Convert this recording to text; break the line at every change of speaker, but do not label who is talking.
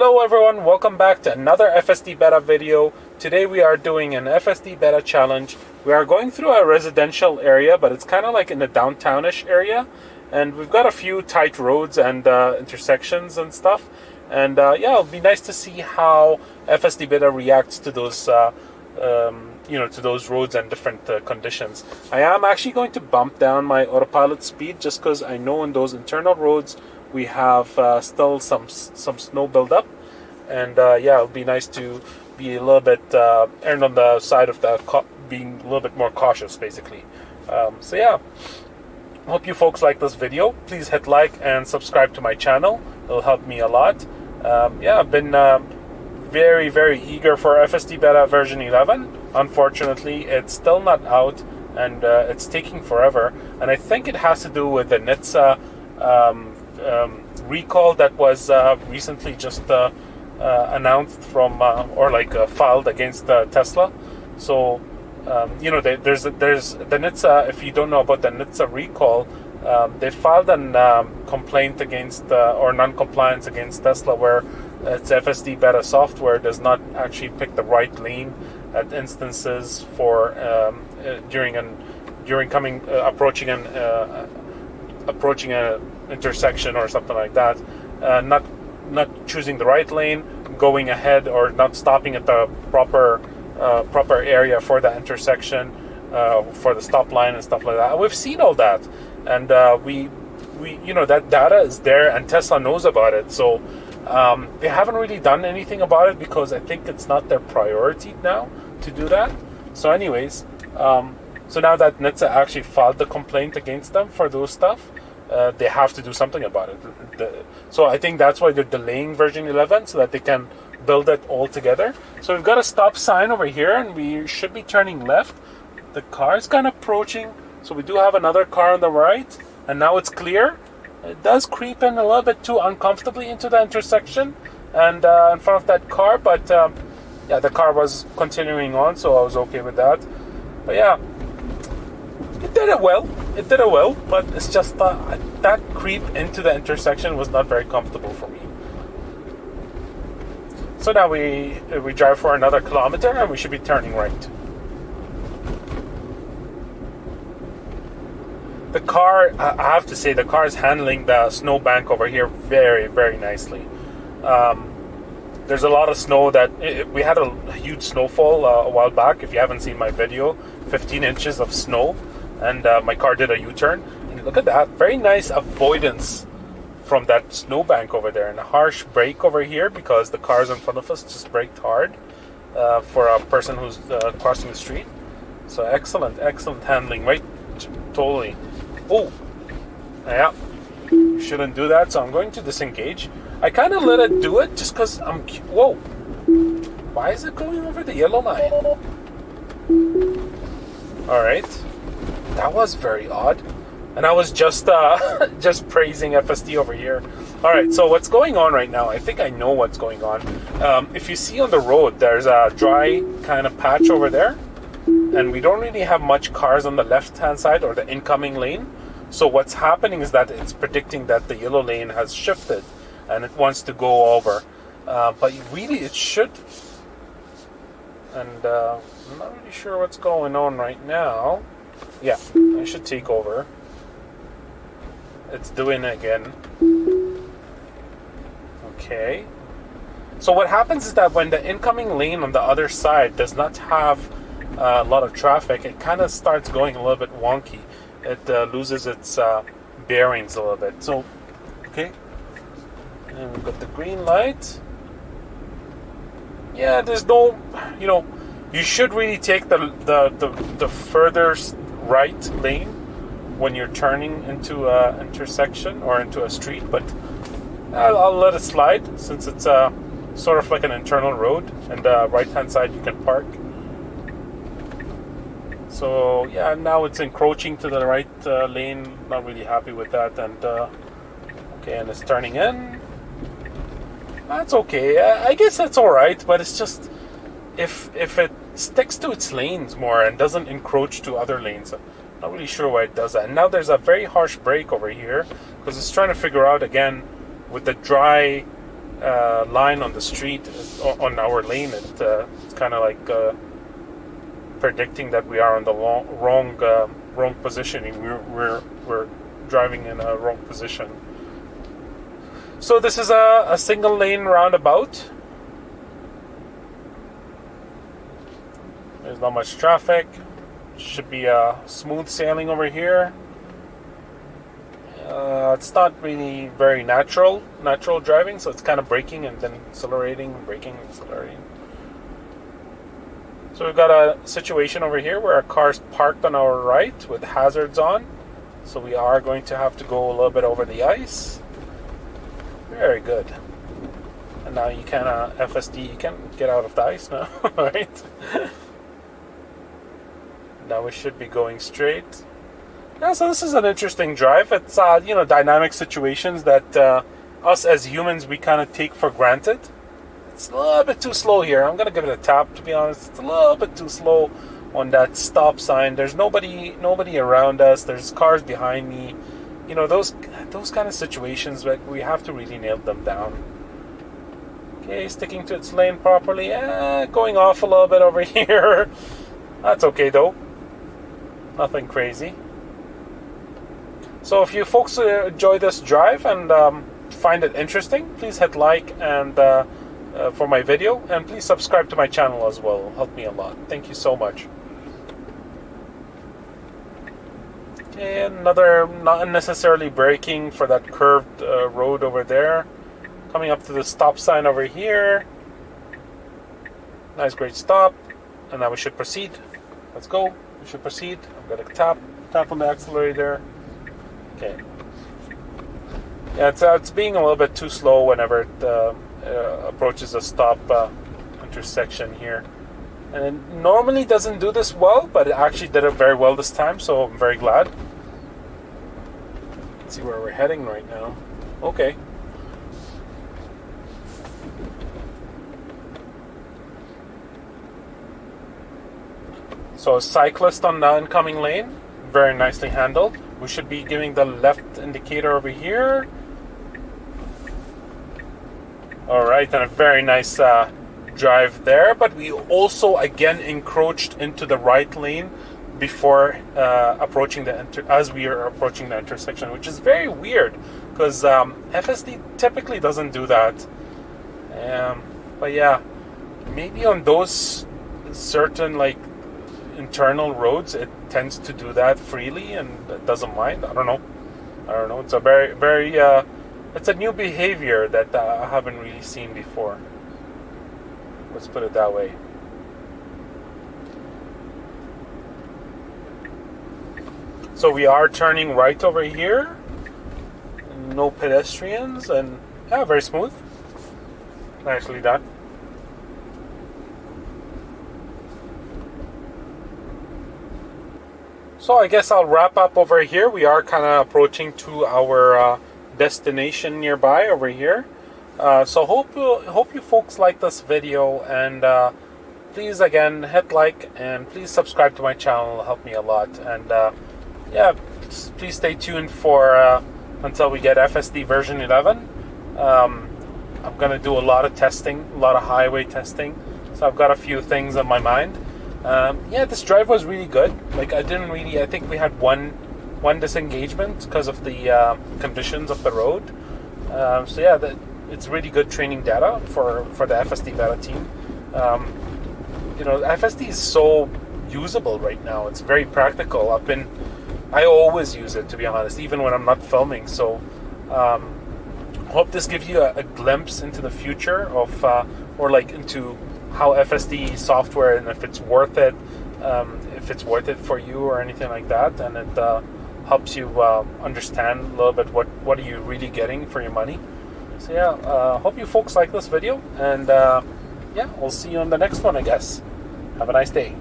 Hello everyone, welcome back to another FSD beta video. Today we are doing an FSD beta challenge. We are going through a residential area, but it's kind of like in the downtownish area. And we've got a few tight roads and intersections and stuff. And yeah, it'll be nice to see how FSD beta reacts to those to those roads and different conditions. I am actually going to bump down my autopilot speed just because I know in those internal roads we have still some snow buildup, and yeah, it'll be nice to be a little bit err on the side of being a little bit more cautious, basically. So yeah, hope you folks like this video. Please hit like and subscribe to my channel. It'll help me a lot. Yeah, I've been very eager for FSD beta version 11. Unfortunately, it's still not out, and it's taking forever. And I think it has to do with the NHTSA recall that was recently just announced from filed against Tesla. So there's the NHTSA. If you don't know about the NHTSA recall, they filed a complaint against or non-compliance against Tesla, where its FSD beta software does not actually pick the right lane at instances for approaching an intersection or something like that, not choosing the right lane, going ahead, or not stopping at the proper area for the intersection, for the stop line and stuff like that. We've seen all that, and we that data is there, and Tesla knows about it. So they haven't really done anything about it because I think it's not their priority now to do that. So anyways, so now that NHTSA actually filed the complaint against them for those stuff, they have to do something about it. So I think that's why they're delaying version 11, so that they can build it all together. So we've got a stop sign over here, and we should be turning left. The car is kind of approaching, so we do have another car on the right, and now it's clear. It does creep in a little bit too uncomfortably into the intersection and in front of that car, but yeah, the car was continuing on, so I was okay with that. But yeah, it did it well, but it's just that creep into the intersection was not very comfortable for me. So now we drive for another kilometer, and we should be turning right. The car, I have to say, the car is handling the snowbank over here very nicely. There's a lot of snow we had a huge snowfall a while back. If you haven't seen my video, 15 inches of snow, and my car did a U-turn. And look at that, very nice avoidance from that snowbank over there, and a harsh brake over here because the cars in front of us just braked hard for a person who's crossing the street. So excellent handling, right? Totally. Oh, yeah, shouldn't do that, so I'm going to disengage. I kind of let it do it just because whoa, why is it going over the yellow line? Alright, that was very odd. And I was just praising FSD over here. Alright, so what's going on right now? I think I know what's going on. If you see on the road, there's a dry kind of patch over there, and we don't really have much cars on the left-hand side or the incoming lane. So what's happening is that it's predicting that the yellow lane has shifted and it wants to go over. But really it should. And I'm not really sure what's going on right now. Yeah, I should take over. It's doing it again. Okay. So what happens is that when the incoming lane on the other side does not have a lot of traffic, it kind of starts going a little bit wonky. It loses its bearings a little bit. So, okay, and we've got the green light. Yeah, there's no, you should really take the furthest right lane when you're turning into an intersection or into a street, but I'll let it slide since it's sort of like an internal road, and right hand side you can park. So yeah, now it's encroaching to the right lane. Not really happy with that, and okay, and it's turning in. That's okay. I guess that's all right, but it's just if it sticks to its lanes more and doesn't encroach to other lanes. Not really sure why it does that. And now there's a very harsh brake over here because it's trying to figure out again with the dry line on the street, on our lane. It's kind of like predicting that we are on the wrong positioning. We're driving in a wrong position. So this is a single lane roundabout. There's not much traffic. Should be smooth sailing over here. It's not really very natural driving, so it's kind of braking and then accelerating, braking and accelerating. So we've got a situation over here where a car's parked on our right with hazards on. So we are going to have to go a little bit over the ice. Very good. And now you can FSD, you can get out of the ice now, right? Now we should be going straight. Yeah, so this is an interesting drive. It's dynamic situations that us as humans we kind of take for granted. It's a little bit too slow here. I'm gonna give it a tap, to be honest. It's a little bit too slow on that stop sign. There's nobody around us. There's cars behind me. Those kind of situations, but we have to really nail them down. Okay, sticking to its lane properly. Going off a little bit over here. That's okay though. Nothing crazy. So if you folks enjoy this drive and find it interesting, please hit like and for my video, and please subscribe to my channel as well. It'll help me a lot. Thank you so much. Okay, another not unnecessarily braking for that curved road over there. Coming up to the stop sign over here. Nice, great stop. And now we should proceed. Let's go. We should proceed. I'm going to tap on the accelerator. Okay. Yeah, it's being a little bit too slow whenever it approaches a stop intersection here. And it normally doesn't do this well, but it actually did it very well this time, so I'm very glad. Let's see where we're heading right now. Okay. So a cyclist on the incoming lane, very nicely handled. We should be giving the left indicator over here. Alright, and a very nice drive there, but we also again encroached into the right lane before approaching as we are approaching the intersection, which is very weird because FSD typically doesn't do that. But yeah, maybe on those certain internal roads it tends to do that freely and it doesn't mind. I don't know. It's a very it's a new behavior that I haven't really seen before. Let's put it that way. So we are turning right over here. No pedestrians, and yeah, very smooth. Nicely done. So I guess I'll wrap up over here. We are kind of approaching to our destination nearby over here. So hope you folks like this video, and please again hit like and please subscribe to my channel. It'll help me a lot. And yeah, please stay tuned for until we get FSD version 11. I'm gonna do a lot of testing, a lot of highway testing. So I've got a few things on my mind. Yeah, this drive was really good. I think we had one disengagement because of the conditions of the road. So yeah, it's really good training data for the FSD beta team. FSD is so usable right now. It's very practical. I always use it, to be honest, even when I'm not filming. So hope this gives you a glimpse into the future of into how FSD software, and if it's worth it for you or anything like that, and it helps you understand a little bit what are you really getting for your money. So yeah, hope you folks like this video, and yeah, we'll see you on the next one, I guess. Have a nice day.